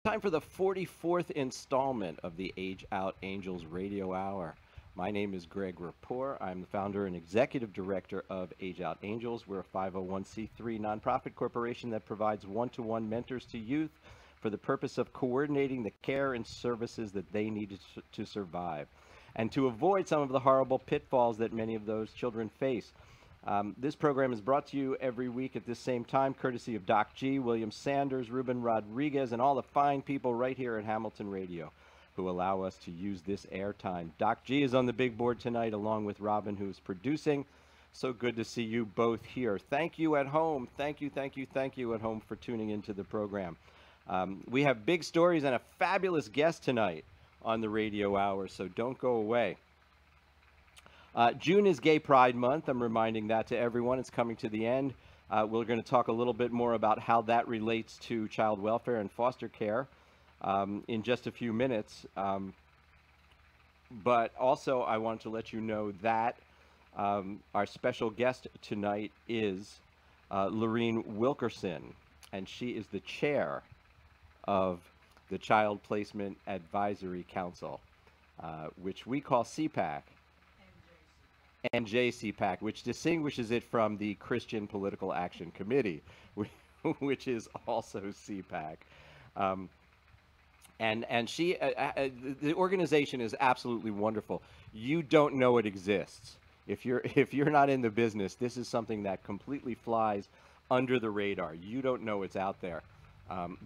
Time for the 44th installment of the Age Out Angels Radio Hour. My name is Greg Rapport. I'm the founder and executive director of Age Out Angels. We're a 501c3 nonprofit corporation that provides one-to-one mentors to youth for the purpose of coordinating the care and services that they need to survive and to avoid some of the horrible pitfalls that many of those children face. This program is brought to you every week at this same time, courtesy of Doc G, William Sanders, Ruben Rodriguez, and all the fine people right here at Hamilton Radio who allow us to use this airtime. Doc G is on the big board tonight along with Robin, who's producing. So good to see you both here. Thank you at home. Thank you at home for tuning into the program. We have big stories and a fabulous guest tonight on the radio hour, so don't go away. June is Gay Pride Month. I'm reminding that to everyone. It's coming to the end. We're going to talk a little bit more about how that relates to child welfare and foster care in just a few minutes. But also, I want to let you know that our special guest tonight is Lorene Wilkerson, and she is the chair of the Child Placement Advisory Council, which we call CPAC. And JCPAC, which distinguishes it from the Christian Political Action Committee, which is also CPAC. And she, the organization is absolutely wonderful. You don't know it exists. If you're not in the business, this is something that completely flies under the radar. You don't know it's out there.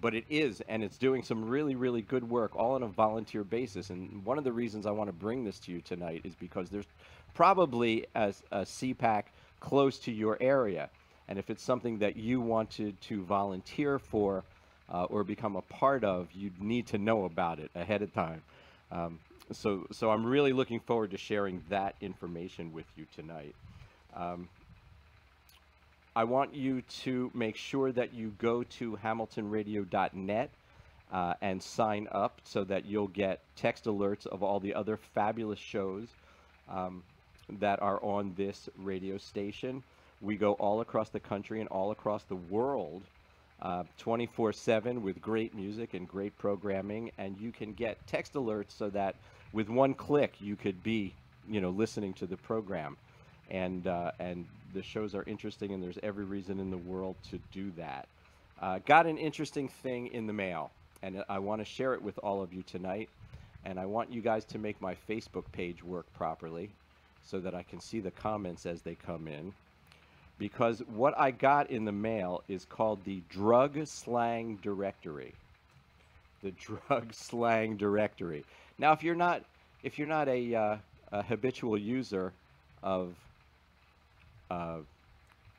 But it is, and it's doing some really, really good work, all on a volunteer basis. And one of the reasons I want to bring this to you tonight is because there's probably a CPAC close to your area. And if it's something that you wanted to volunteer for or become a part of, you'd need to know about it ahead of time. So I'm really looking forward to sharing that information with you tonight. I want you to make sure that you go to HamiltonRadio.net and sign up so that you'll get text alerts of all the other fabulous shows that are on this radio station. We go all across the country and all across the world 24/7 with great music and great programming, and you can get text alerts so that with one click you could be, listening to the program. And the shows are interesting, and there's every reason in the world to do that. Got an interesting thing in the mail, and I want to share it with all of you tonight. And I want you guys to make my Facebook page work properly so that I can see the comments as they come in. Because what I got in the mail is called the Drug Slang Directory. The Drug Slang Directory. Now, if you're not a habitual user of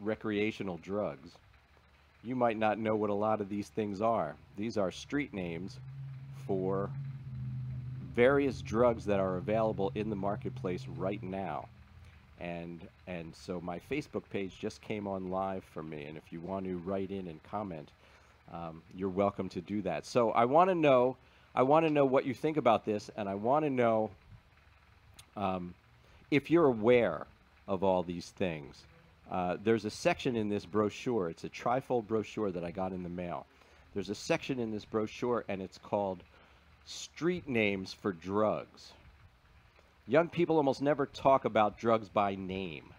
recreational drugs, you might not know what a lot of these things are. These are street names for various drugs that are available in the marketplace right now. And so my Facebook page just came on live for me, and if you want to write in and comment, you're welcome to do that. So I want to know what you think about this, and I want to know if you're aware of all these things. There's a section in this brochure. It's a trifold brochure that I got in the mail. There's a section in this brochure, and it's called Street Names for Drugs. Young people almost never talk about drugs by name.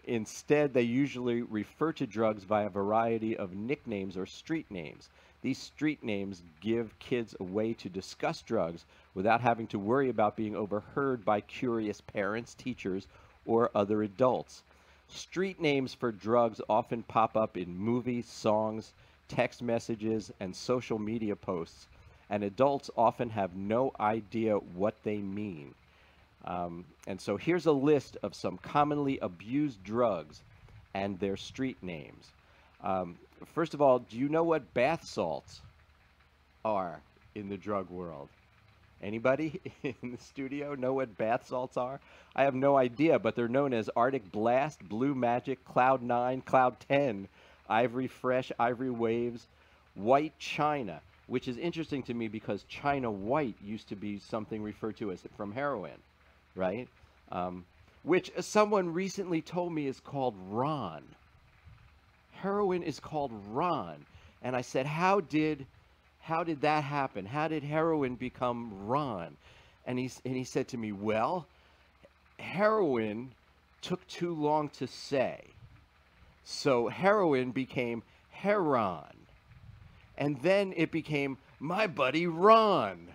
Instead, they usually refer to drugs by a variety of nicknames or street names. These street names give kids a way to discuss drugs without having to worry about being overheard by curious parents, teachers, or other adults. Street names for drugs often pop up in movies, songs, text messages, and social media posts, and adults often have no idea what they mean. And so here's a list of some commonly abused drugs and their street names. First of all, do you know what bath salts are in the drug world? Anybody in the studio know what bath salts are? I have no idea, but they're known as Arctic Blast, Blue Magic, Cloud 9, Cloud 10, Ivory Fresh, Ivory Waves, White China, which is interesting to me because China White used to be something referred to as from heroin, right? Which someone recently told me is called Ron. Heroin is called Ron. And I said, how did How did that happen? How did heroin become Ron? And he said to me, well, heroin took too long to say. So heroin became Heron. And then it became my buddy Ron.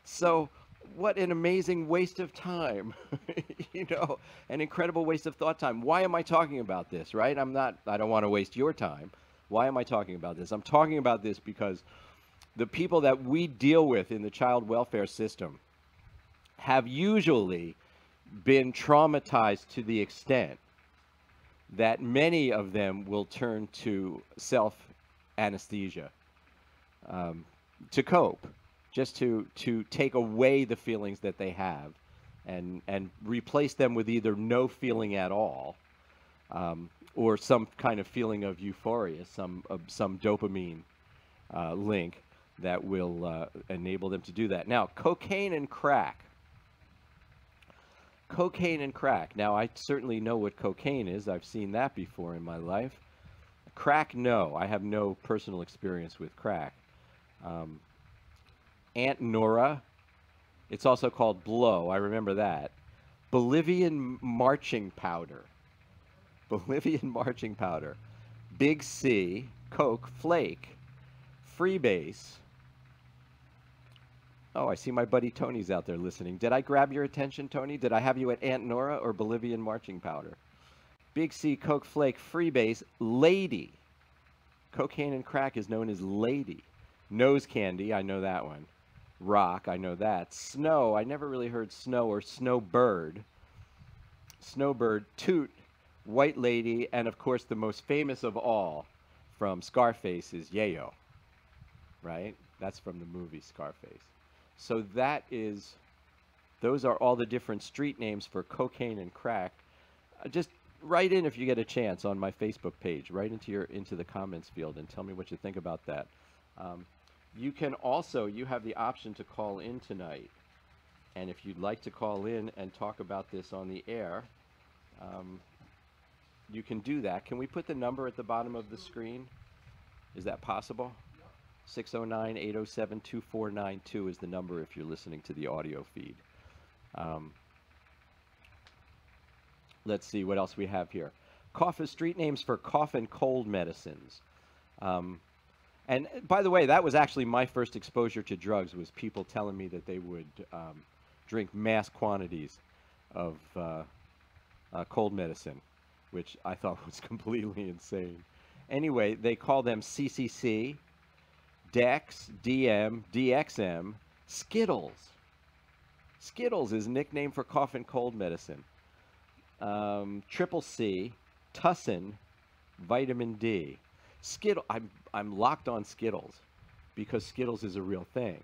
So what an amazing waste of time. You know, an incredible waste of thought time. Why am I talking about this, right? I don't want to waste your time. Why am I talking about this? I'm talking about this because the people that we deal with in the child welfare system have usually been traumatized to the extent that many of them will turn to self anesthesia to cope, just to take away the feelings that they have and replace them with either no feeling at all, or some kind of feeling of euphoria, some dopamine link that will enable them to do that. Now, cocaine and crack. Cocaine and crack. Now, I certainly know what cocaine is. I've seen that before in my life. Crack, no. I have no personal experience with crack. Aunt Nora. It's also called blow. I remember that. Bolivian marching powder. Bolivian marching powder. Big C. Coke. Flake. Freebase. Oh, I see my buddy Tony's out there listening. Did I grab your attention, Tony? Did I have you at Aunt Nora or Bolivian marching powder? Big C, Coke, Flake, Freebase, Lady. Cocaine and crack is known as Lady. Nose candy, I know that one. Rock, I know that. Snow, I never really heard snow or snowbird. Snowbird, Toot, White Lady, and of course the most famous of all from Scarface is Yayo. Right? That's from the movie Scarface. So those are all the different street names for cocaine and crack. Just write in if you get a chance on my Facebook page. Write into the comments field and tell me what you think about that. You have the option to call in tonight. And if you'd like to call in and talk about this on the air, you can do that. Can we put the number at the bottom of the screen? Is that possible? 609-807-2492 is the number if you're listening to the audio feed. Let's see what else we have here. Street names for cough and cold medicines. And by the way, that was actually my first exposure to drugs, was people telling me that they would drink mass quantities of cold medicine, which I thought was completely insane. Anyway, they call them CCC, Dex, DM, DXM, Skittles. Skittles is a nickname for cough and cold medicine. Triple C, Tussin, vitamin D. I'm locked on Skittles because Skittles is a real thing,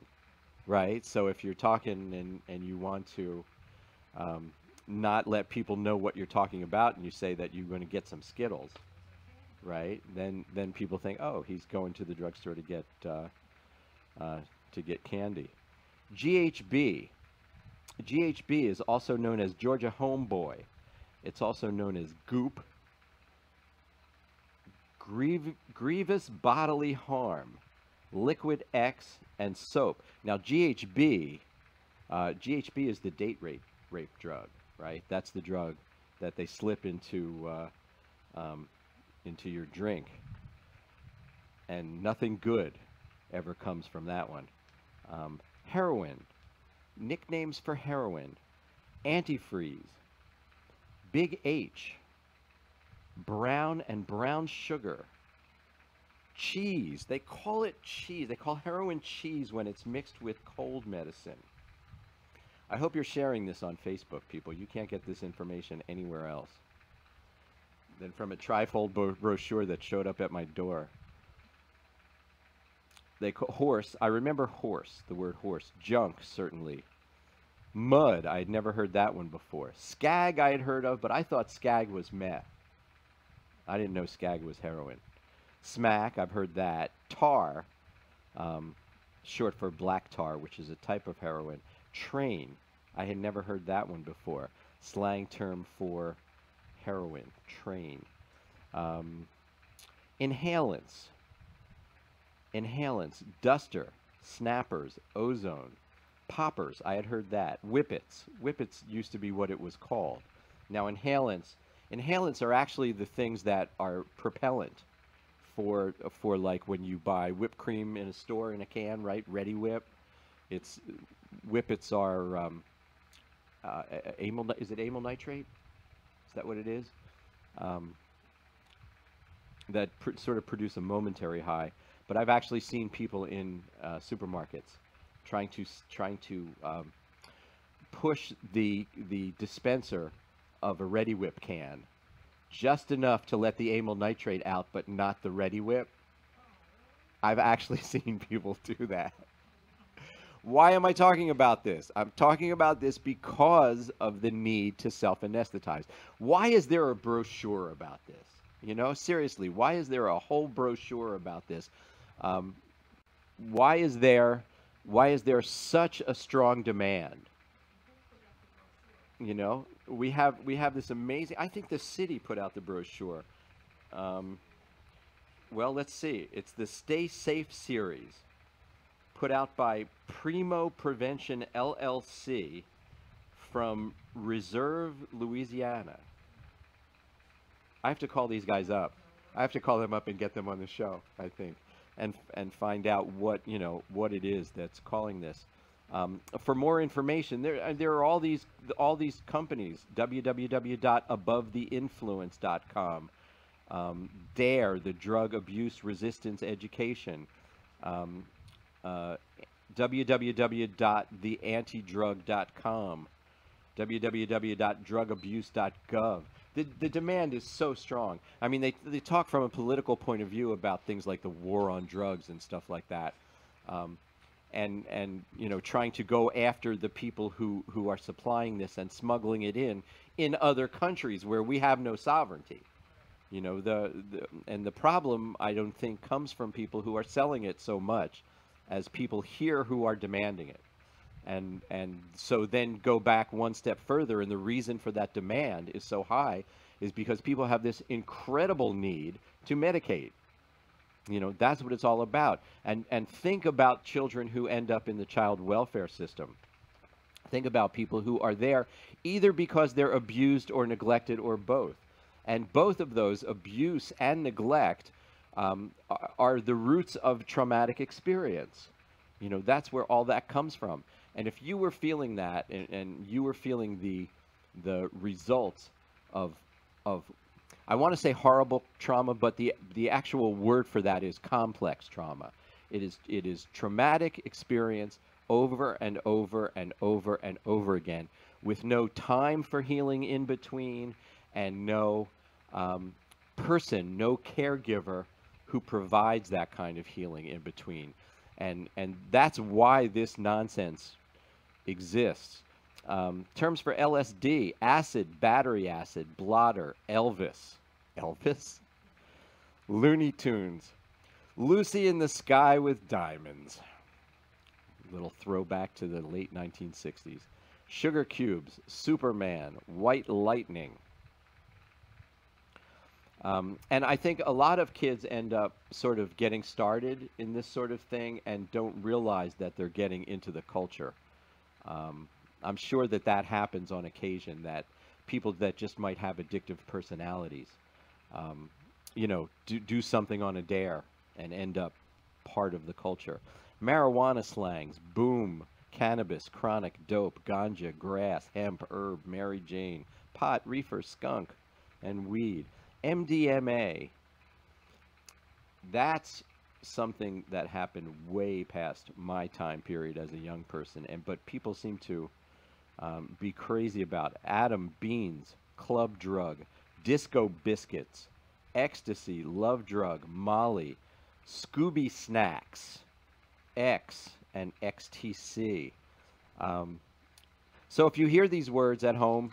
right? So if you're talking and you want to not let people know what you're talking about, and you say that you're going to get some Skittles, right? Then people think, oh, he's going to the drugstore to get candy. GHB. GHB is also known as Georgia Homeboy. It's also known as Goop. Grievous bodily harm. Liquid X and soap. Now GHB is the date rape drug, right? That's the drug that they slip into your drink, and nothing good ever comes from that one. Heroin, nicknames for heroin: antifreeze, Big H, brown and brown sugar, cheese. They call it cheese. They call heroin cheese when it's mixed with cold medicine. I hope you're sharing this on Facebook, people. You can't get this information anywhere else than from a trifold brochure that showed up at my door. They call horse. I remember horse, the word horse. Junk, certainly. Mud, I had never heard that one before. Skag I had heard of, but I thought skag was meth. I didn't know skag was heroin. Smack, I've heard that. Tar, short for black tar, which is a type of heroin. Train, I had never heard that one before. Slang term for heroin, train. Inhalants. Inhalants, duster, snappers, ozone, poppers. I had heard that. Whippets. Whippets used to be what it was called. Now inhalants are actually the things that are propellant for like when you buy whipped cream in a store in a can, right? Ready Whip. It's Whippets are is it amyl nitrate? Is that what it is? Um, that sort of produce a momentary high. But I've actually seen people in supermarkets trying to push the dispenser of a Ready Whip can just enough to let the amyl nitrate out, but not the Ready Whip. I've actually seen people do that. Why am I talking about this? I'm talking about this because of the need to self-anesthetize. Why is there a brochure about this? You know, seriously, why is there a whole brochure about this? Um, why is there such a strong demand? You know, we have this amazing. I think the city put out the brochure. Um, well, let's see. It's the Stay Safe series, put out by Primo Prevention LLC from Reserve, Louisiana. I have to call these guys up. I have to call them up and get them on the show, I think, and find out what it is that's calling this. For more information, there are all these companies. www.abovetheinfluence.com, DARE, the Drug Abuse Resistance Education, um, uh, www.theantidrug.com, www.drugabuse.gov. The demand is so strong. I mean, they talk from a political point of view about things like the war on drugs and stuff like that, and trying to go after the people who are supplying this and smuggling it in other countries where we have no sovereignty. And the problem, I don't think, comes from people who are selling it so much as people here who are demanding it. And so then go back one step further, and the reason for that demand is so high is because people have this incredible need to medicate. That's what it's all about. And think about children who end up in the child welfare system. Think about people who are there either because they're abused or neglected or both. And both of those, abuse and neglect, are the roots of traumatic experience. That's where all that comes from. And if you were feeling that, and you were feeling the results of I want to say horrible trauma, but the actual word for that is complex trauma. It is traumatic experience over and over and over and over again, with no time for healing in between, and no person, no caregiver who provides that kind of healing in between. And that's why this nonsense exists. Terms for LSD: acid, battery acid, blotter, Elvis, Looney Tunes, Lucy in the Sky with Diamonds, little throwback to the late 1960s, Sugar Cubes, Superman, White Lightning. And I think a lot of kids end up sort of getting started in this sort of thing and don't realize that they're getting into the culture. I'm sure that happens on occasion, that people that just might have addictive personalities, do something on a dare and end up part of the culture. Marijuana slangs: boom, cannabis, chronic, dope, ganja, grass, hemp, herb, Mary Jane, pot, reefer, skunk, and weed. MDMA, that's something that happened way past my time period as a young person, but people seem to be crazy about it. Atom, beans, club drug, disco biscuits, ecstasy, love drug, Molly, Scooby snacks, X, and XTC. So if you hear these words at home,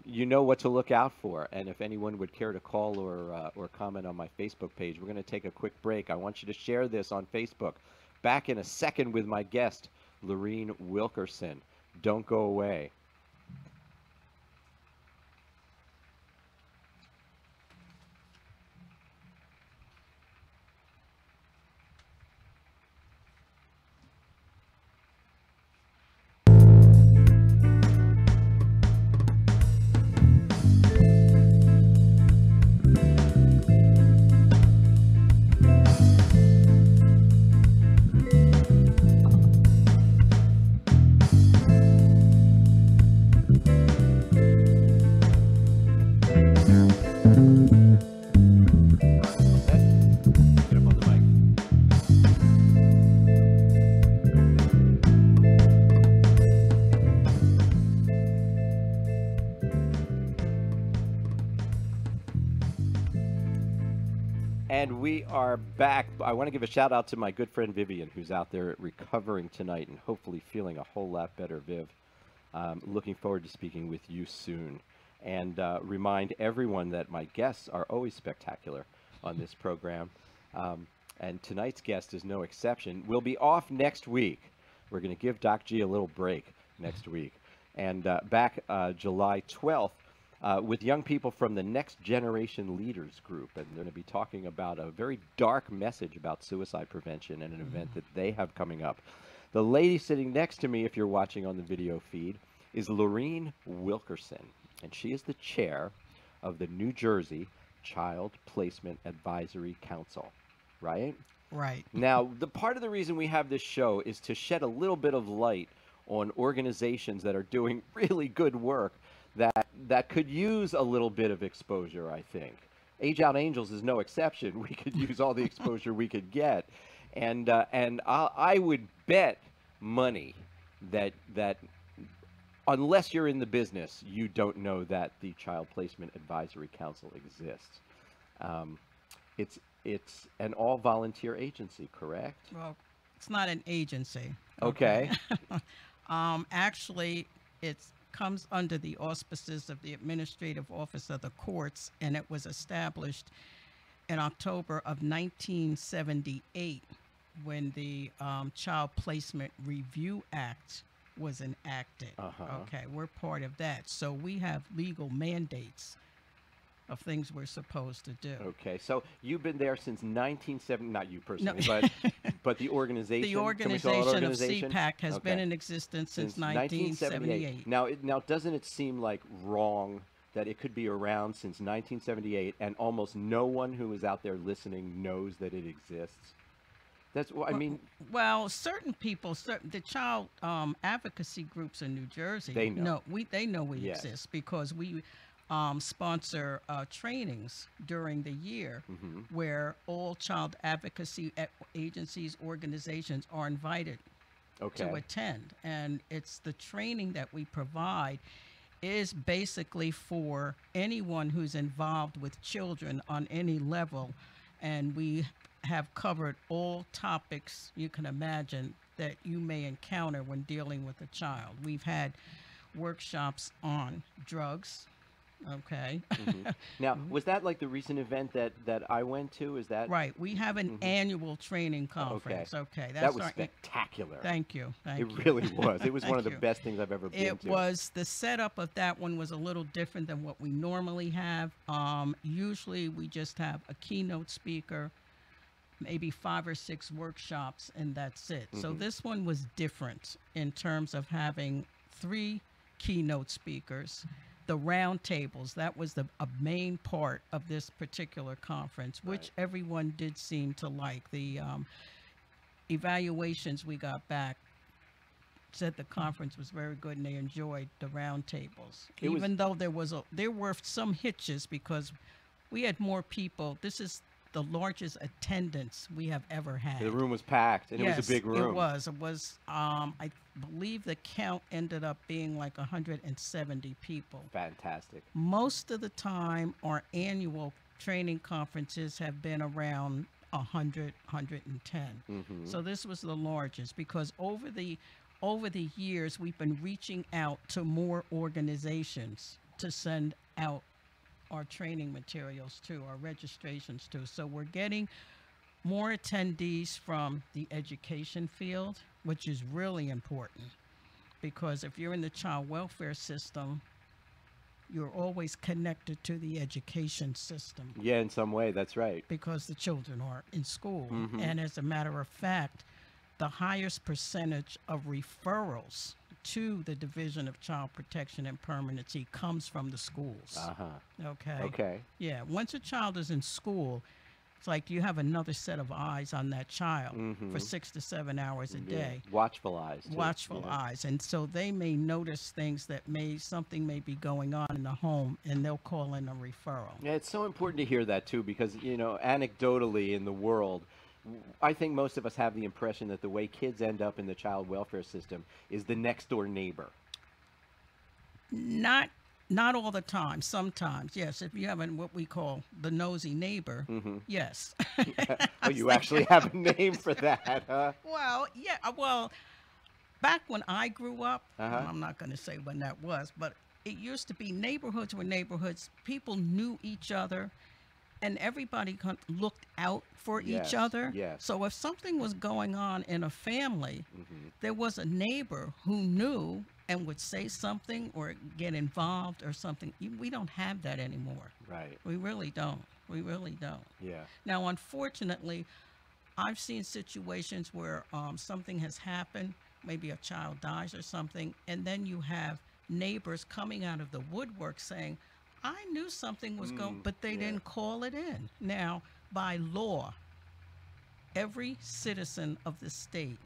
you know what to look out for. And if anyone would care to call or comment on my Facebook page, we're going to take a quick break. I want you to share this on Facebook. Back in a second with my guest, Lorene Wilkerson. Don't go away. we are back. I want to give a shout out to my good friend Vivian, who's out there recovering tonight and hopefully feeling a whole lot better. Viv, looking forward to speaking with you soon. And remind everyone that my guests are always spectacular on this program. And tonight's guest is no exception. We'll be off next week. We're going to give Doc G a little break next week. And back July 12th with young people from the Next Generation Leaders Group. And they're going to be talking about a very dark message about suicide prevention and an event that they have coming up. The lady sitting next to me, if you're watching on the video feed, is Lorene Wilkerson. And she is the chair of the New Jersey Child Placement Advisory Council, right? Right. Now, the part of the reason we have this show is to shed a little bit of light on organizations that are doing really good work that could use a little bit of exposure, I think. Age Out Angels is no exception. We could use all the exposure we could get. And I would bet money that unless you're in the business, you don't know that the Child Placement Advisory Council exists. It's an all-volunteer agency, correct? Well, it's not an agency. Okay. Actually, it comes under the auspices of the Administrative Office of the Courts, and it was established in October of 1978 when the Child Placement Review Act was enacted. Okay, we're part of that. So we have legal mandates of things we're supposed to do. Okay, so you've been there since 1970, not you personally, No. but the organization. The organization of CPAC has been in existence since 1978. Now, doesn't it seem like wrong that it could be around since 1978 and almost no one who is out there listening knows that it exists? That's what I mean. Well, certain people, the child advocacy groups in New Jersey, they know we Yes. exist because we sponsor trainings during the year where all child advocacy agencies, organizations are invited to attend. And it's the training that we provide is basically for anyone who's involved with children on any level. And we have covered all topics you can imagine that you may encounter when dealing with a child. We've had workshops on drugs. Okay. Now, was that like the recent event that I went to? Is that right? We have an annual training conference. Okay, that was spectacular. Thank you. It really was. It was one of the best things I've ever been to. It was. The setup of that one was a little different than what we normally have. Usually, we just have a keynote speaker, maybe 5 or 6 workshops, and that's it. So this one was different in terms of having 3 keynote speakers. The round tables, that was a main part of this particular conference, which everyone did seem to like. The evaluations we got back said the conference was very good and they enjoyed the round tables. Even though there were some hitches because we had more people. This is the largest attendance we have ever had. The room was packed, and it was a big room. It was. I believe the count ended up being like 170 people. Fantastic. Most of the time, our annual training conferences have been around 100, 110. So this was the largest because over the years, we've been reaching out to more organizations to send out our training materials to, our registrations to. So we're getting more attendees from the education field, which is really important because if you're in the child welfare system, you're always connected to the education system. Yeah, in some way, that's right. Because the children are in school. And as a matter of fact, the highest percentage of referrals to the Division of Child Protection and Permanency comes from the schools. Okay. Yeah. Once a child is in school, it's like you have another set of eyes on that child for 6 to 7 hours a day. Watchful eyes. Too. Watchful eyes. And so they may notice things that something may be going on in the home, and they'll call in a referral. Yeah, it's so important to hear that too, because anecdotally in the world, I think most of us have the impression that the way kids end up in the child welfare system is the next door neighbor. Not Not all the time. Sometimes, yes. If you have what we call the nosy neighbor, yes. Oh, you actually have a name for that, huh? Well, yeah. Well, back when I grew up, Uh-huh. I'm not going to say when that was, but it used to be neighborhoods were neighborhoods. People knew each other, and everybody looked out for each Yes, other. yes. So if something was going on in a family, Hmm. there was a neighbor who knew and would say something or get involved or something. We don't have that anymore. Right. We really don't. We really don't. Yeah. Now, unfortunately, I've seen situations where something has happened, maybe a child dies or something, and then you have neighbors coming out of the woodwork saying, I knew something was going, but they yeah. didn't call it in. Now, by law, every citizen of the state,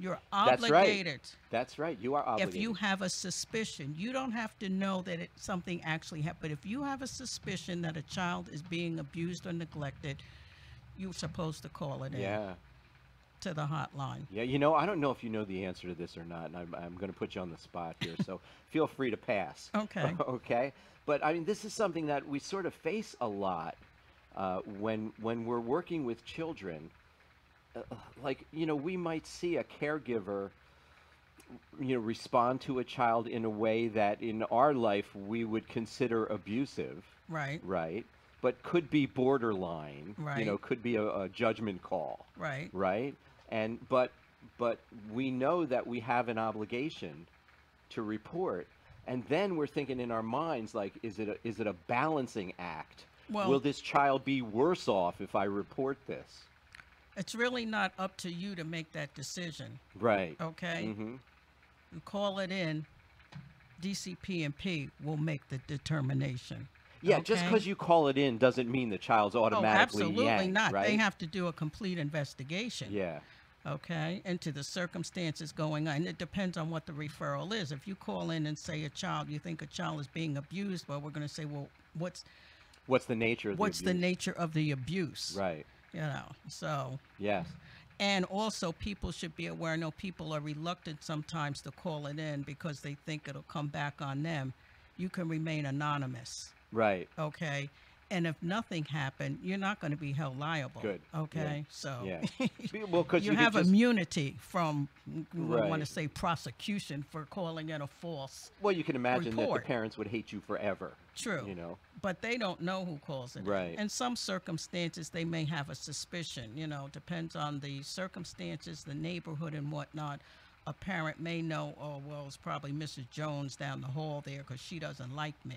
you're That's right. obligated. That's right. You are obligated. If you have a suspicion, you don't have to know that something actually happened. But if you have a suspicion that a child is being abused or neglected, you're supposed to call it in Yeah. to the hotline. Yeah, I don't know if you know the answer to this or not, and I'm going to put you on the spot here, so feel free to pass. Okay. Okay? But, I mean, this is something that we sort of face a lot when we're working with children. Like, we might see a caregiver, respond to a child in a way that in our life we would consider abusive, Right. right? But could be borderline, Right. could be a judgment call, Right. right? And but we know that we have an obligation to report, and then we're thinking in our minds, like, is it a balancing act? Well, Will this child be worse off if I report this? it's really not up to you to make that decision. Right. Okay. Mm-hmm. You call it in. DCP&P will make the determination. Yeah, just Okay? because you call it in doesn't mean the child's Oh, automatically absolutely yanked, not. right? They have to do a complete investigation. Yeah. Okay, into the circumstances going on. It depends on what the referral is. If you call in and say you think a child is being abused, well, we're going to say, well, what's the nature of the the abuse? nature of the abuse? Right. So, Yes. and also people should be aware. I know people are reluctant sometimes to call it in because they think it'll come back on them. You can remain anonymous. Right. Okay. And if nothing happened, you're not going to be held liable. Good. Okay. Yeah. So Yeah. Well, because you could have just, immunity from, we want Right. to say, prosecution for calling in a false. well, you can imagine that report. the parents would hate you forever. True. But they don't know who calls it. Right. In some circumstances, they may have a suspicion. Depends on the circumstances, the neighborhood, and whatnot. A parent may know, oh, well, it's probably Mrs. Jones down the hall there because she doesn't like me.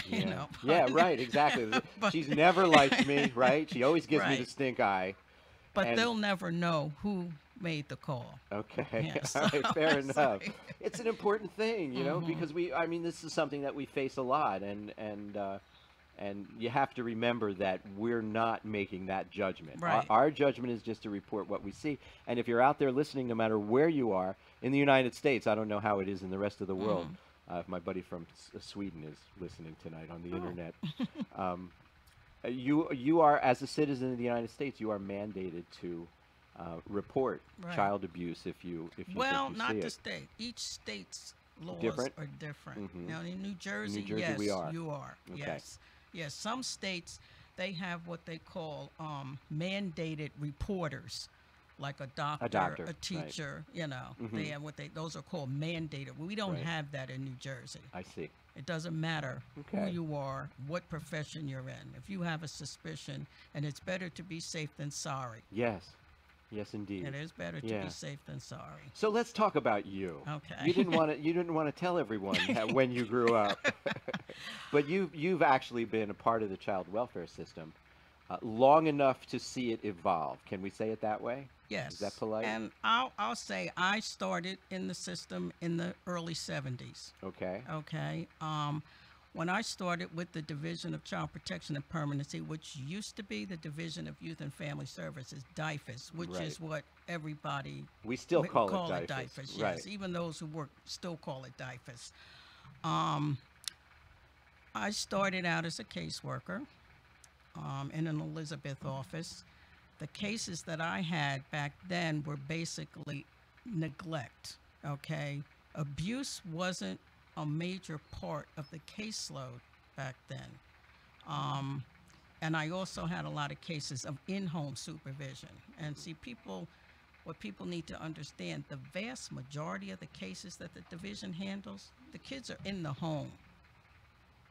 Yeah. Yeah, right, exactly. She's never liked me, right? She always gives me Right. the stink eye. But And- they'll never know who made the call. Okay. Yes. All right, fair enough. Sorry. It's an important thing, because this is something that we face a lot, and you have to remember that we're not making that judgment. Right. Our judgment is just to report what we see. And if you're out there listening, no matter where you are in the United States, I don't know how it is in the rest of the world. If my buddy from Sweden is listening tonight on the internet, you are, as a citizen of the United States, you are mandated to report Right. child abuse if you Well, think you not see the it. state. Each state's laws Different? are different. Mhm. Now, in New Jersey, Jersey, yes, we are. you are. Okay. Yes. Yes, some states, they have what they call mandated reporters, like a doctor, doctor, a right. teacher, Mhm. They have those are called mandated. We don't Right. have that in New Jersey. I see. It doesn't matter Okay. who you are, what profession you're in. If you have a suspicion, and it's better to be safe than sorry. Yes. Yes, indeed. It is better to Yeah. be safe than sorry. So let's talk about you. Okay. You didn't want to tell everyone when you grew up, but you've actually been a part of the child welfare system long enough to see it evolve. Can we say it that way? Yes. Is that polite? And I'll say I started in the system in the early 70s. Okay. Okay. When I started with the Division of Child Protection and Permanency, which used to be the Division of Youth and Family Services, DIFAS, which Right. is what everybody We still we call it it DIFAS. Yes, Right. even those who work still call it DIFAS. I started out as a caseworker in an Elizabeth office. The cases that I had back then were basically neglect. Okay, abuse wasn't a major part of the caseload back then. And I also had a lot of cases of in-home supervision. And see, what people need to understand, the vast majority of the cases that the division handles, the kids are in the home.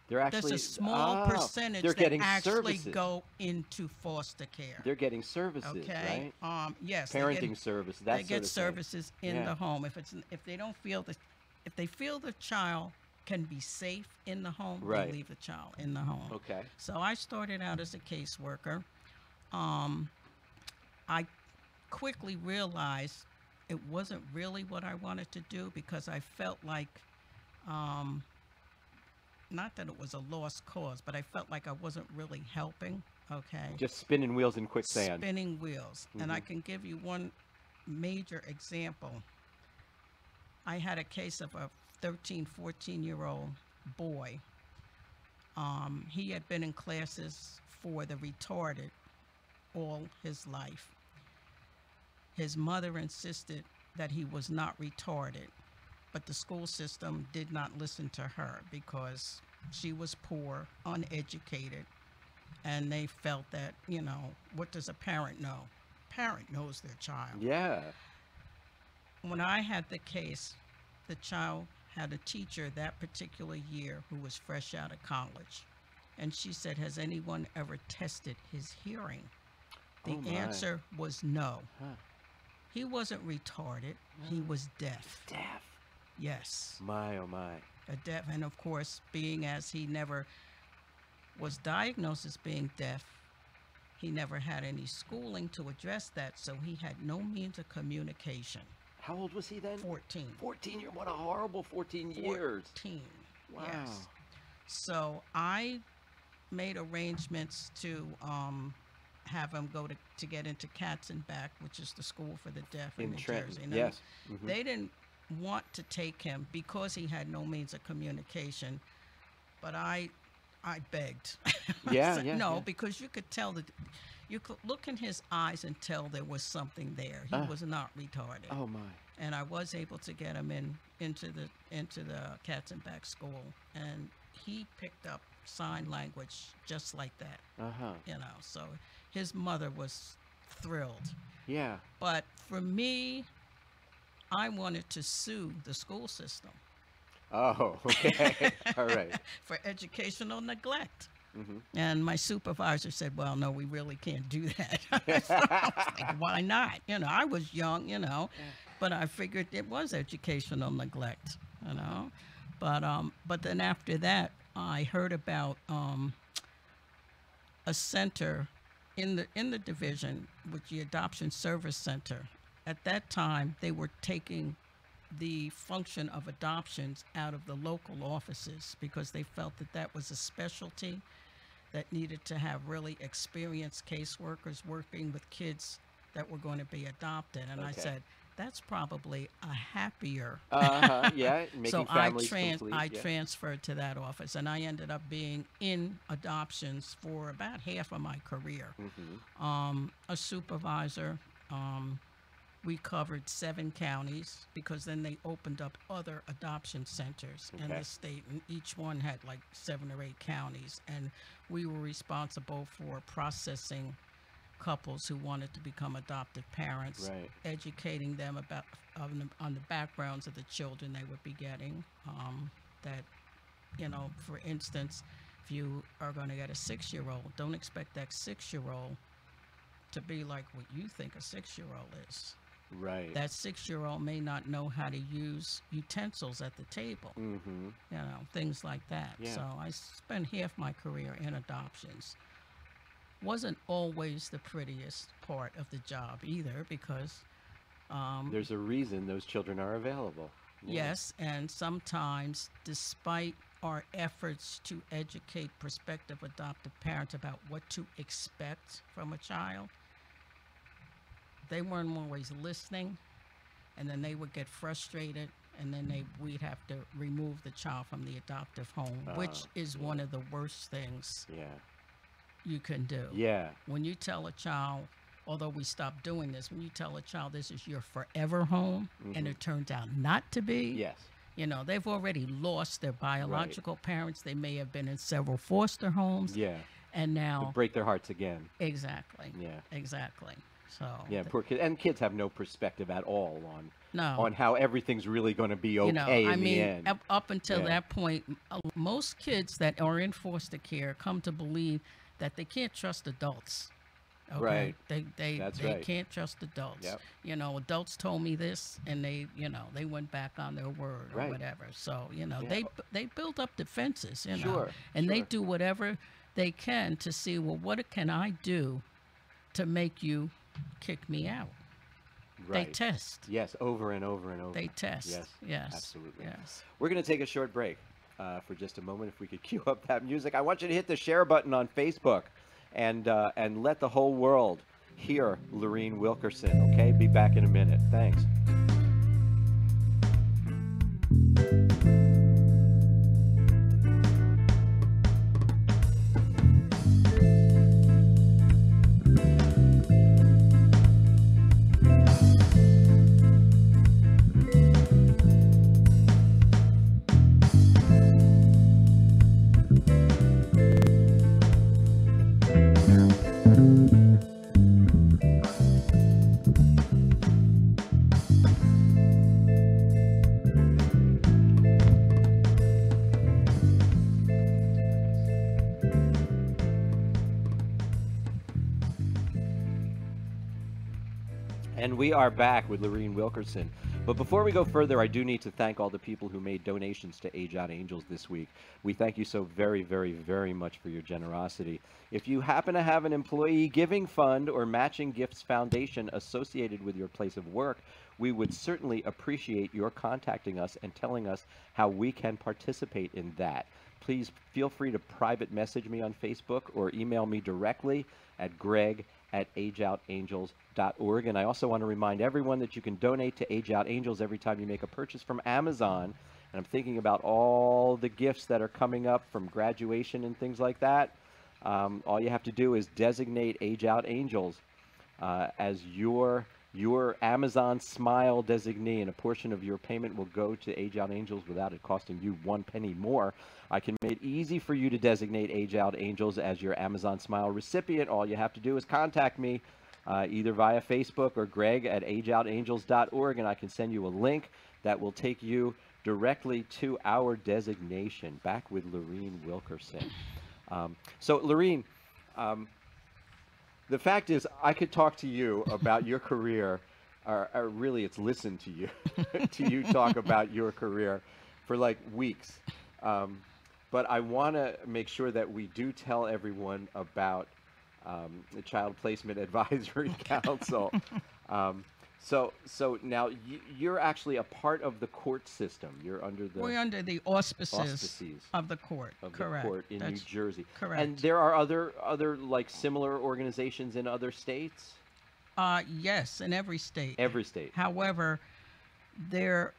They're actually, There's a small percentage they're that getting actually services. go into foster care. They're getting services, Okay. right? Yes. Parenting service. That They sort get of services in Yeah. the home. If they don't feel that, if they feel the child can be safe in the home, Right. they leave the child in the home. Okay. So I started out as a caseworker. I quickly realized it wasn't really what I wanted to do, because I felt like, not that it was a lost cause, but I felt like I wasn't really helping. Okay. Just spinning wheels in quicksand. Spinning wheels. And I can give you one major example. I had a case of a 13, 14-year-old boy. He had been in classes for the retarded all his life. His mother insisted that he was not retarded, but the school system did not listen to her because she was poor, uneducated, and they felt that, what does a parent know? Parent knows their child. Yeah. When I had the case, the child had a teacher that particular year who was fresh out of college. And she said, has anyone ever tested his hearing? The Oh, my. answer was no. Huh. He wasn't retarded. He was deaf. Deaf. Yes. My, oh, my. A deaf. And of course, being as he never was diagnosed as being deaf, he never had any schooling to address that. So he had no means of communication. How old was he then? 14. 14 years. What a horrible 14 years. 14. Wow. Yes. So I made arrangements to have him go to get into Katzenbach, which is the school for the deaf in New Trenton. Jersey. Now, Yes. Mhm. They didn't want to take him because he had no means of communication, but I begged. Yeah, I said, yeah, no, yeah. because you could tell that, you could look in his eyes and tell there was something there. He was not retarded. Oh, my. And I was able to get him into the Katzenbach school, and he picked up sign language just like that. Uh-huh. So his mother was thrilled. Yeah. But for me, I wanted to sue the school system Oh, okay. All right. for educational neglect. Mhm. And my supervisor said, well, no, we really can't do that. So I was like, why not? I was young, but I figured it was educational neglect, But then after that, I heard about a center in the division, with the Adoption Service Center. At that time, they were taking the function of adoptions out of the local offices because they felt that was a specialty that needed to have really experienced caseworkers working with kids that were going to be adopted. And I Okay. said, that's probably a happier. Yeah, making So families complete. I yeah. transferred to that office, and I ended up being in adoptions for about half of my career. Mhm. A supervisor. We covered 7 counties because then they opened up other adoption centers in Okay. the state, and each one had like 7 or 8 counties, and we were responsible for processing couples who wanted to become adoptive parents, Right. educating them about on the backgrounds of the children they would be getting. That, for instance, if you are going to get a 6-year-old, don't expect that 6-year-old to be like what you think a 6-year-old is. Right. That 6-year-old may not know how to use utensils at the table, Mhm. things like that. Yeah. So I spent half my career in adoptions. Wasn't always the prettiest part of the job either, because There's a reason those children are available. Yeah. yes, and sometimes, despite our efforts to educate prospective adoptive parents about what to expect from a child, they weren't always listening, and then they would get frustrated, and then we'd have to remove the child from the adoptive home, which is one of the worst things Yeah. you can do. Yeah. When you tell a child, although we stopped doing this, when you tell a child this is your forever home and it turns out not to be, Yes. You know, they've already lost their biological parents. They may have been in several foster homes. Yeah. And To now, break their hearts again. exactly. Yeah. Exactly. So, Yeah, poor kids. And kids have no perspective at all no. on how everything's really going to be okay You know, I in the mean, end. up until Yeah. that point, most kids that are in foster care come to believe that they can't trust adults. Okay, Right. they That's they right. can't trust adults. Yep. You know, adults told me this, and they went back on their word or Right. whatever. So Yeah. they build up defenses, Sure, and they sure. do whatever they can to see, well, what can I do to make you kick me out? They Right. test. Yes, over and over and over. They test. Yes, Yes. absolutely. Yes. We're going to take a short break for just a moment. If we could cue up that music. I want you to hit the share button on Facebook and let the whole world hear Lorene Wilkerson, okay? Be back in a minute. Thanks. And we are back with Lorene Wilkerson. But before we go further, I do need to thank all the people who made donations to Age Out Angels this week. We thank you so very, very, very much for your generosity. If you happen to have an employee giving fund or matching gifts foundation associated with your place of work, we would certainly appreciate your contacting us and telling us how we can participate in that. Please feel free to private message me on Facebook or email me directly at greg@ageoutangels.org. And I also want to remind everyone that you can donate to Age Out Angels every time you make a purchase from Amazon. And I'm thinking about all the gifts that are coming up from graduation and things like that. All you have to do is designate Age Out Angels as your Amazon Smile designee, and a portion of your payment will go to Age Out Angels without it costing you 1 penny more. I can make it easy for you to designate Age Out Angels as your Amazon Smile recipient. All you have to do is contact me either via Facebook or greg@ageoutangels.org, and I can send you a link that will take you directly to our designation. Back with Lorene Wilkerson. So, Lorene, the fact is, I could talk to you about your career, or really it's listen to you, to you talk about your career for like weeks. But I want to make sure that we do tell everyone about the Child Placement Advisory Council. So now you're actually a part of the court system. You're under the... We're under the auspices of the court. Correct. The court in New Jersey. Correct. And there are other like similar organizations in other states? Yes, in every state. Every state. However, they're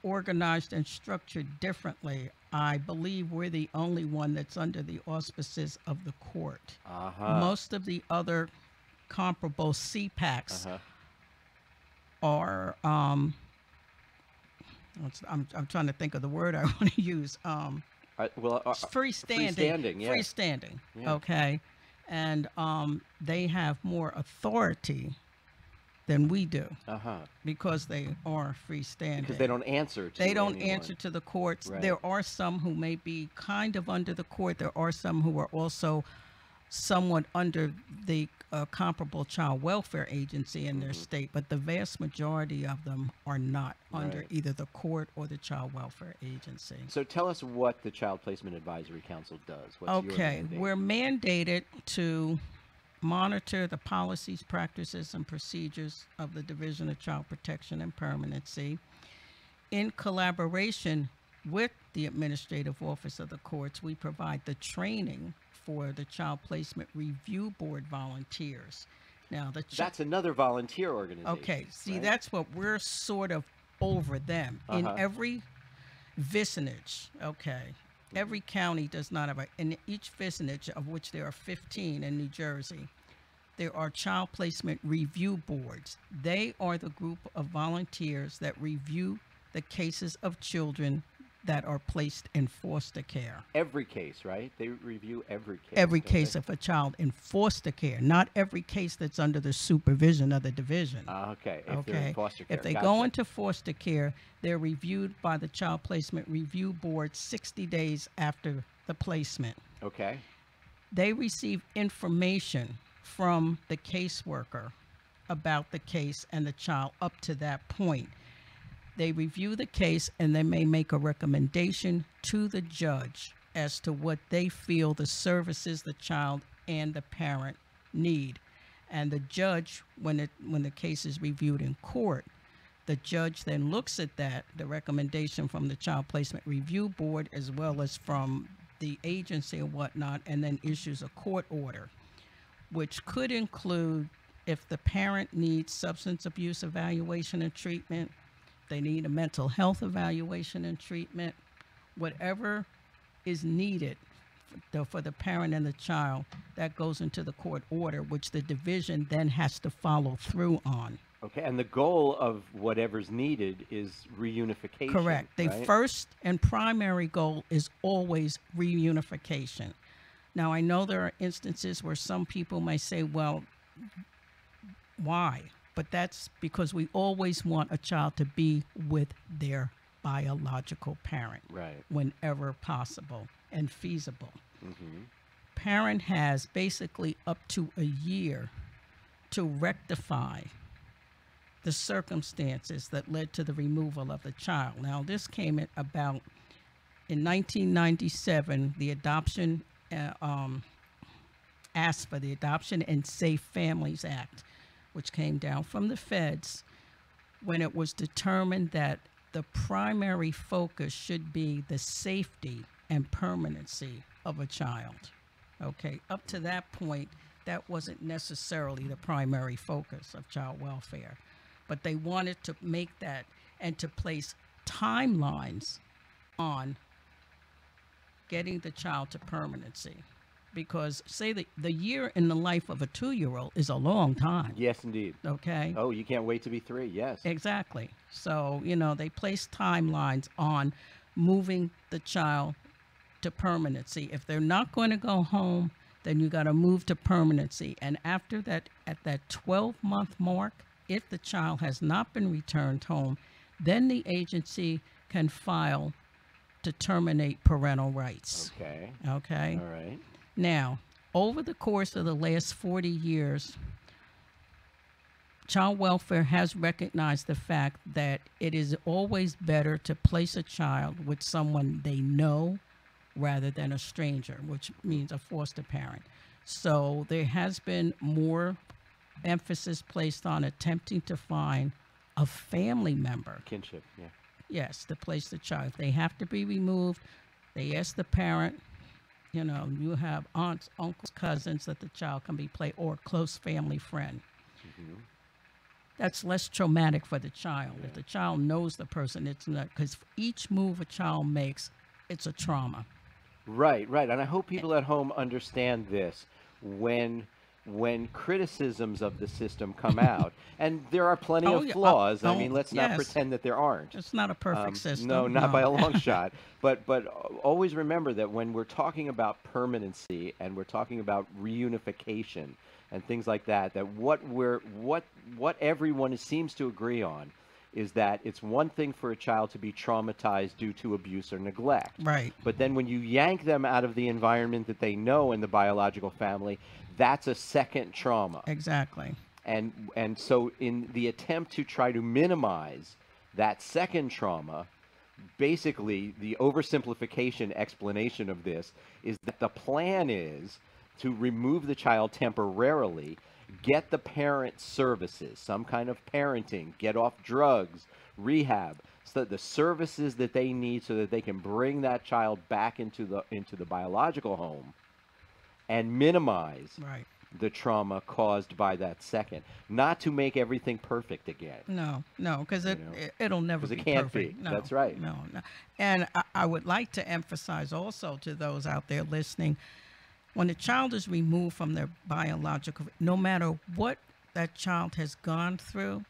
organized and structured differently. I believe we're the only one that's under the auspices of the court. Most of the other comparable CPACs are I'm trying to think of the word I want to use. Freestanding. Yeah. Freestanding. Yeah. Okay, and they have more authority than we do because they are freestanding. Because they don't answer to They don't anyone. answer to the courts. Right. There are some who may be kind of under the court. There are some who are also somewhat under the comparable child welfare agency in their state, but the vast majority of them are not under either the court or the child welfare agency. So tell us what the Child Placement Advisory Council does. What's your mandate? We're mandated to monitor the policies, practices, and procedures of the Division of Child Protection and Permanency in collaboration with the Administrative Office of the Courts. We provide the training for the Child Placement Review Board volunteers. Now, that's another volunteer organization. Okay, see, right? that's what we're sort of over them. In every vicinage, every county does not have in each vicinage, of which there are 15 in New Jersey, there are child placement review boards. They are the group of volunteers that review the cases of children that are placed in foster care. Every case, right? They review every case. Every don't case they? of a child in foster care, not every case that's under the supervision of the division. Okay. If they're in foster care. If they Gotcha. go into foster care, they're reviewed by the Child Placement Review Board 60 days after the placement. Okay. They receive information from the caseworker about the case and the child up to that point. They review the case and they may make a recommendation to the judge as to what they feel the services the child and the parent need. And the judge, when the case is reviewed in court, the judge then looks at that, the recommendation from the Child Placement Review Board as well as from the agency and whatnot, and then issues a court order, which could include if the parent needs substance abuse evaluation and treatment, they need a mental health evaluation and treatment, whatever is needed for the parent and the child, that goes into the court order, which the division then has to follow through on. Okay, and the goal of whatever's needed is reunification. Correct. The right? first and primary goal is always reunification. Now, I know there are instances where some people may say, well, why? But that's because we always want a child to be with their biological parent, Right. whenever possible and feasible. Mm-hmm. Parent has basically up to a year to rectify the circumstances that led to the removal of the child. Now, this came about in 1997. The adoption asked for the Adoption and Safe Families Act, which came down from the feds, when it was determined that the primary focus should be the safety and permanency of a child. Okay, up to that point, that wasn't necessarily the primary focus of child welfare, but they wanted to make that and to place timelines on getting the child to permanency. Because, say, the year in the life of a 2-year-old is a long time. Yes, indeed. Okay? Oh, you can't wait to be 3. Yes. Exactly. So, they place timelines on moving the child to permanency. If they're not going to go home, then you got to move to permanency. And after that, at that 12-month mark, if the child has not been returned home, then the agency can file to terminate parental rights. Okay. Okay? All right. Now, over the course of the last 40 years, child welfare has recognized the fact that it is always better to place a child with someone they know rather than a stranger, which means a foster parent. So there has been more emphasis placed on attempting to find a family member. Kinship, yeah. Yes, to place the child. They have to be removed. They ask the parent, you have aunts, uncles, cousins that the child can be placed, or a close family friend. Mm-hmm. That's less traumatic for the child. Yeah. If the child knows the person, it's not, because each move a child makes, it's a trauma. Right, right. And I hope people at home understand this when criticisms of the system come out, and there are plenty of flaws. I mean, let's not pretend that there aren't. It's not a perfect system. No, not by a long shot. But always remember that when we're talking about permanency and we're talking about reunification and things like that, that what everyone seems to agree on is that it's one thing for a child to be traumatized due to abuse or neglect. Right. But then when you yank them out of the environment that they know in the biological family, that's a second trauma. Exactly. And so in the attempt to try to minimize that second trauma, basically the oversimplification explanation of this is that the plan is to remove the child temporarily, get the parent services, some kind of parenting, get off drugs, rehab, so that the services that they need so that they can bring that child back into the biological home and minimize the trauma caused by that second. Not to make everything perfect again. No, because it'll never be perfect. Because it can't be. No, that's right. No. And I would like to emphasize also to those out there listening, when a child is removed from their biological, no matter what that child has gone through,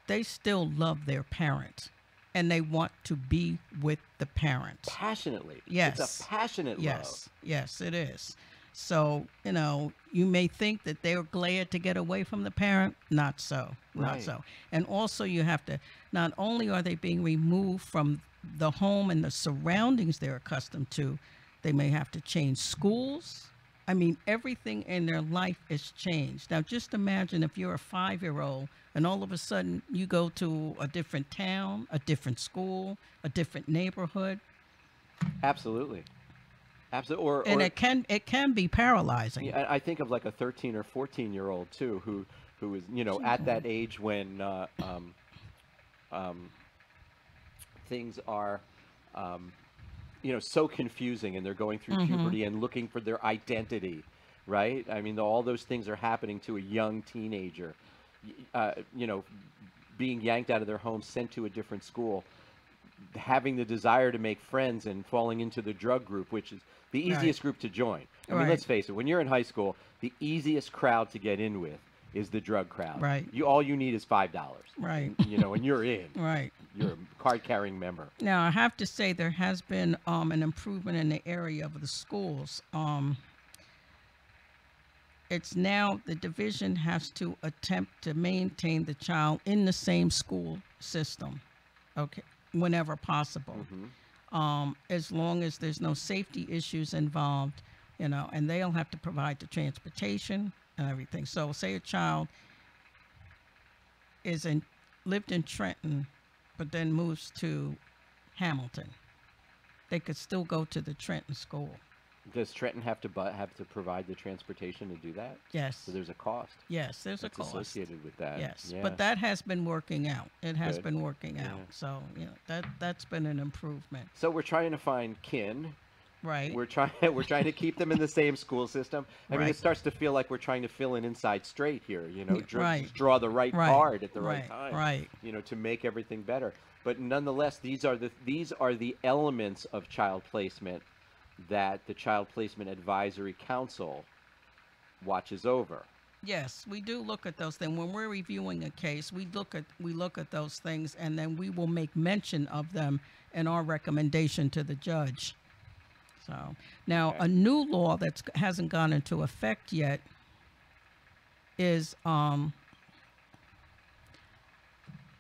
they still love their parent. and they want to be with the parent. Passionately. Yes. It's a passionate Yes. Yes, it is. So, you may think that they're glad to get away from the parent. Not so. Not Right. so. And also you have to, not only are they being removed from the home and the surroundings they're accustomed to, they may have to change schools. I mean, everything in their life is changed. Now, just imagine if you're a 5-year-old and all of a sudden you go to a different town, a different school, a different neighborhood. Absolutely. Absolutely. And it can be paralyzing. Yeah, I think of like a 13 or 14-year-old too, who is at that age when things are so confusing, and they're going through puberty and looking for their identity, right? I mean, all those things are happening to a young teenager, being yanked out of their home, sent to a different school, having the desire to make friends, and falling into the drug group, which is the easiest group to join. I mean, let's face it, when you're in high school, the easiest crowd to get in with is the drug crowd. Right. All you need is $5. Right. And you're in. Right. You're a card-carrying member. Now, I have to say there has been an improvement in the area of the schools. It's now the division has to attempt to maintain the child in the same school system, okay, whenever possible, as long as there's no safety issues involved, and they'll have to provide the transportation and everything. So say a child lived in Trenton, but then moves to Hamilton. They could still go to the Trenton school. Does Trenton have to provide the transportation to do that? Yes. So there's a cost. Yes, there's that's a cost associated with that. Yes, Yeah. but that has been working out. It has Good. been working out. Yeah. So that's been an improvement. So we're trying to find kin. Right. We're trying to keep them in the same school system. I mean, Right. it starts to feel like we're trying to fill an inside straight here. Right. Draw the right card at the right Right. time. Right. To make everything better. But nonetheless, these are the elements of child placement that the Child Placement Advisory Council watches over. Yes, we do look at those things when we're reviewing a case. We look at those things, and then we will make mention of them in our recommendation to the judge. So now, Okay. a new law that hasn't gone into effect yet is a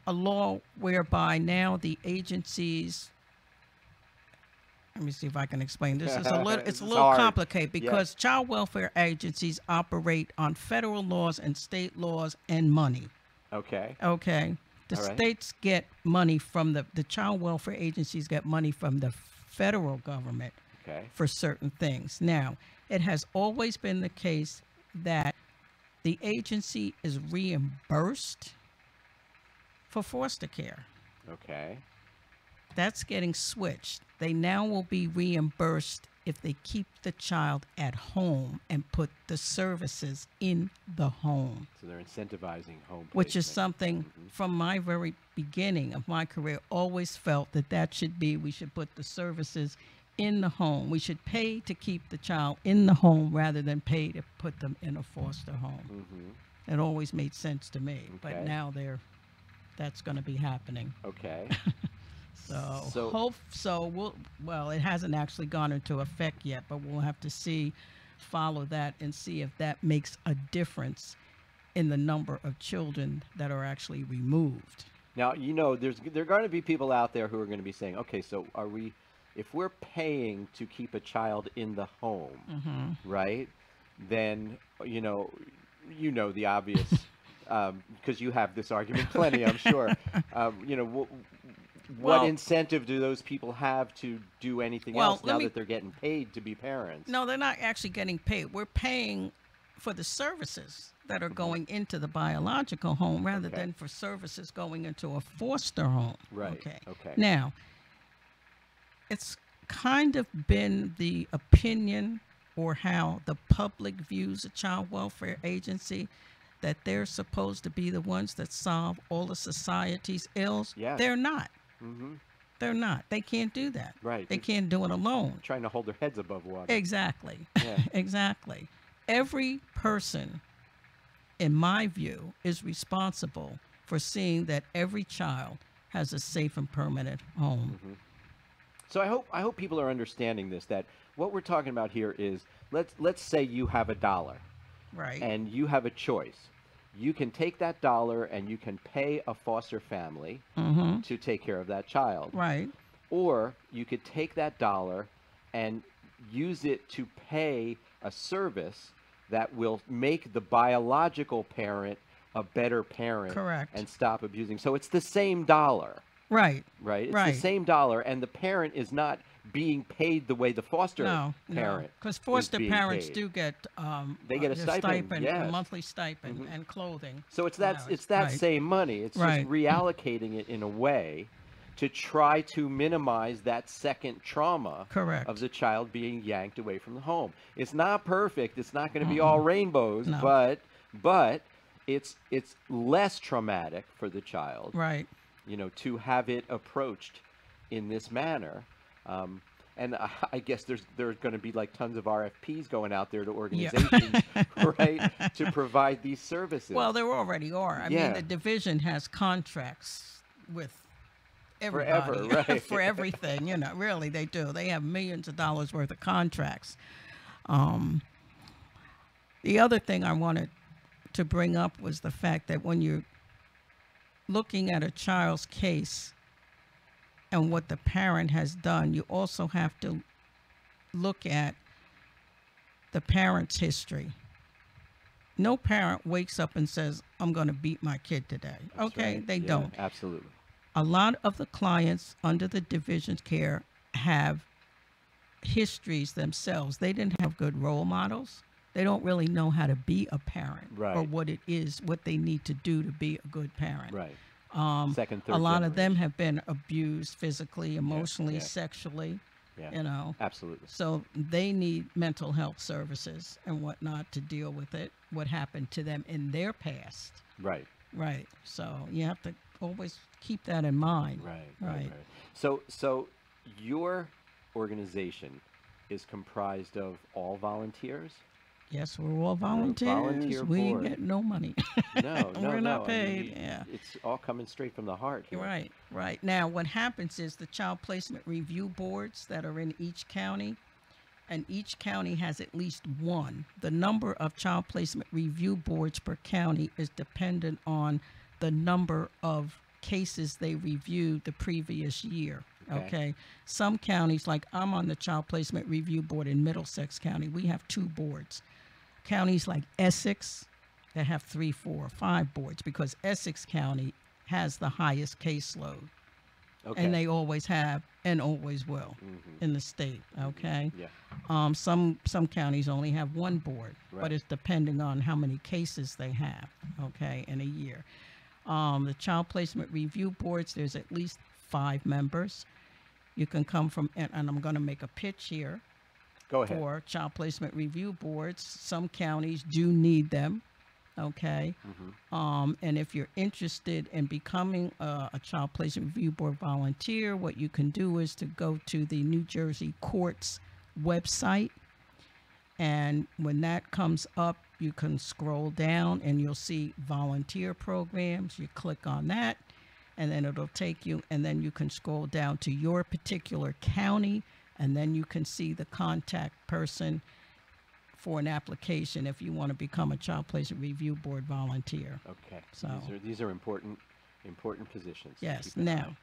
law whereby now the agencies. Let me see if I can explain this. It's a little hard. complicated because Yes. child welfare agencies operate on federal laws and state laws and money. Okay. Okay. The All right. states get money from the child welfare agencies get money from the federal government Okay. for certain things. Now, it has always been the case that the agency is reimbursed for foster care. Okay. That's getting switched. They now will be reimbursed if they keep the child at home and put the services in the home, So they're incentivizing home which is placement. something from my very beginning of my career, always felt that should be, we should put the services in the home. We should pay to keep the child in the home rather than pay to put them in a foster home. It always made sense to me, but Okay. now that's going to be happening. Okay. Well, it hasn't actually gone into effect yet, but we'll have to follow that and see if that makes a difference in the number of children that are actually removed. Now, there are going to be people out there who are going to be saying, okay, so if we're paying to keep a child in the home, right, then, the obvious, because you have this argument plenty, I'm sure, what incentive do those people have to do anything else now that they're getting paid to be parents? No, they're not actually getting paid. We're paying for the services that are going into the biological home rather than for services going into a foster home. Right. Okay. Now, it's kind of been the opinion or how the public views a child welfare agency that they're supposed to be the ones that solve all of society's ills. Yes. They're not. They're not. They can't do that. Right. They can't do it alone. Trying to hold their heads above water. Exactly. Yeah. Exactly. Every person, in my view, is responsible for seeing that every child has a safe and permanent home. So I hope people are understanding this, that what we're talking about here is, let's say you have $1 Right. and you have a choice. You can take that dollar and you can pay a foster family to take care of that child. Right. Or you could take that dollar and use it to pay a service that will make the biological parent a better parent. Correct. And stop abusing. So it's the same dollar. Right. Right? It's Right. the same dollar, and the parent is not being paid the way the foster No, parent because is foster being parents paid. do get They get a their stipend, a yes. monthly stipend, and clothing. So it's that Right. same money. It's Right. just reallocating it in a way to try to minimize that second trauma Correct. of the child being yanked away from the home. It's not perfect. It's not going to be all rainbows, No. but it's less traumatic for the child. Right. You know, to have it approached in this manner. And I guess there's going to be like tons of RFPs going out there to organizations, right, to provide these services. Well, there already are. I Yeah. mean, the division has contracts with everybody. Forever, right. For everything, really, they do. They have millions of dollars worth of contracts. The other thing I wanted to bring up was the fact that when you're looking at a child's case and what the parent has done, you also have to look at the parent's history. No parent wakes up and says, I'm going to beat my kid today. That's Okay, right. they Yeah, don't. Absolutely. A lot of the clients under the division's care have histories themselves. They didn't have good role models. They don't really know how to be a parent, Right. or what it is, what they need to do to be a good parent. Right. Second, third a lot of them generation. have been abused physically, emotionally, yeah. sexually, Yeah. Absolutely. So they need mental health services and whatnot to deal with it, what happened to them in their past. Right. Right. So you have to always keep that in mind. Right. So your organization is comprised of all volunteers? Yes, we're all volunteers. volunteer We board. get no money. No, We're not no. I mean, paid. Yeah. It's all coming straight from the heart here. Right. Now, what happens is the child placement review boards that are in each county, and each county has at least one. The number of child placement review boards per county is dependent on the number of cases they reviewed the previous year. Okay. Some counties, like I'm on the child placement review board in Middlesex County, we have 2 boards. Counties like Essex, that have 3, 4, or 5 boards, because Essex County has the highest caseload. Okay. And they always have and always will in the state. Okay. Yeah. Some counties only have 1 board, Right. but it's depending on how many cases they have. Okay, in a year. The child placement review boards, there's at least 5 members. You can come from, and I'm going to make a pitch here. Go ahead. For child placement review boards. Some counties do need them. Okay. And if you're interested in becoming a child placement review board volunteer, what you can do is to go to the New Jersey Courts website. And when that comes up, you can scroll down and you'll see volunteer programs. You click on that, and then it'll take you, and then you can scroll down to your particular county, and then you can see the contact person for an application if you want to become a child placement review board volunteer. Okay. So These are important positions. to yes, keep in now mind.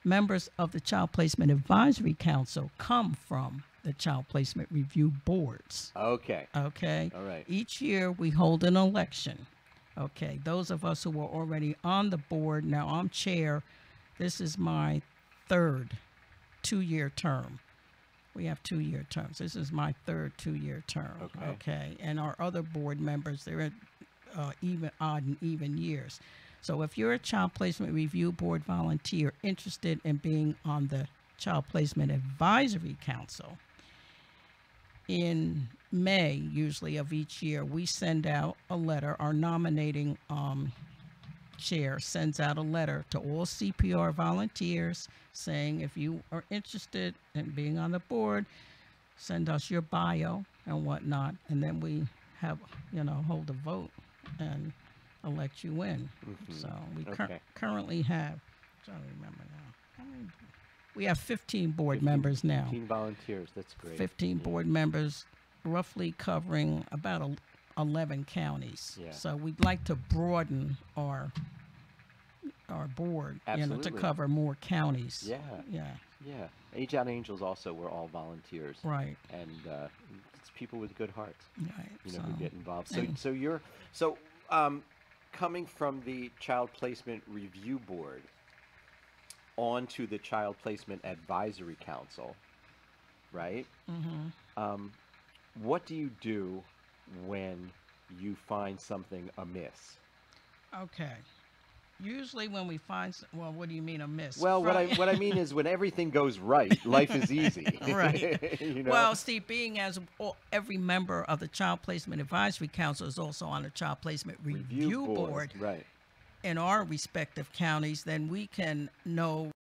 members of the Child Placement Advisory Council come from the child placement review boards. Okay. Okay. All right. Each year we hold an election. Okay. Those of us who are already on the board, now I'm chair. This is my 3rd 2-year term. We have 2-year terms. This is my 3rd 2-year term. Okay. And our other board members, they're at even odd and even years. So if you're a child placement review board volunteer interested in being on the Child Placement Advisory Council, in May, usually of each year, we send out a letter. Our nominating chair sends out a letter to all CPR volunteers saying, if you are interested in being on the board, send us your bio and whatnot, and then we have, hold a vote and elect you in. So we Okay. currently have trying to remember now. How many? We have 15 board members now. 15 volunteers. That's great. 15 board members, roughly covering about 11 counties. Yeah. So we'd like to broaden our board, to Absolutely. cover more counties. Yeah. Yeah. Yeah. Age Out Angels also were all volunteers. Right. And it's people with good hearts, Right. who get involved. and- So coming from the Child Placement Review Board onto the Child Placement Advisory Council, right? Mm-hmm. What do you do when you find something amiss? Okay. Usually when we find, well, what do you mean amiss? Well, what I mean is when everything goes right, life is easy. Right. You know? Well, Steve, being as every member of the Child Placement Advisory Council is also on the Child Placement Review Board Right. in our respective counties, then we can know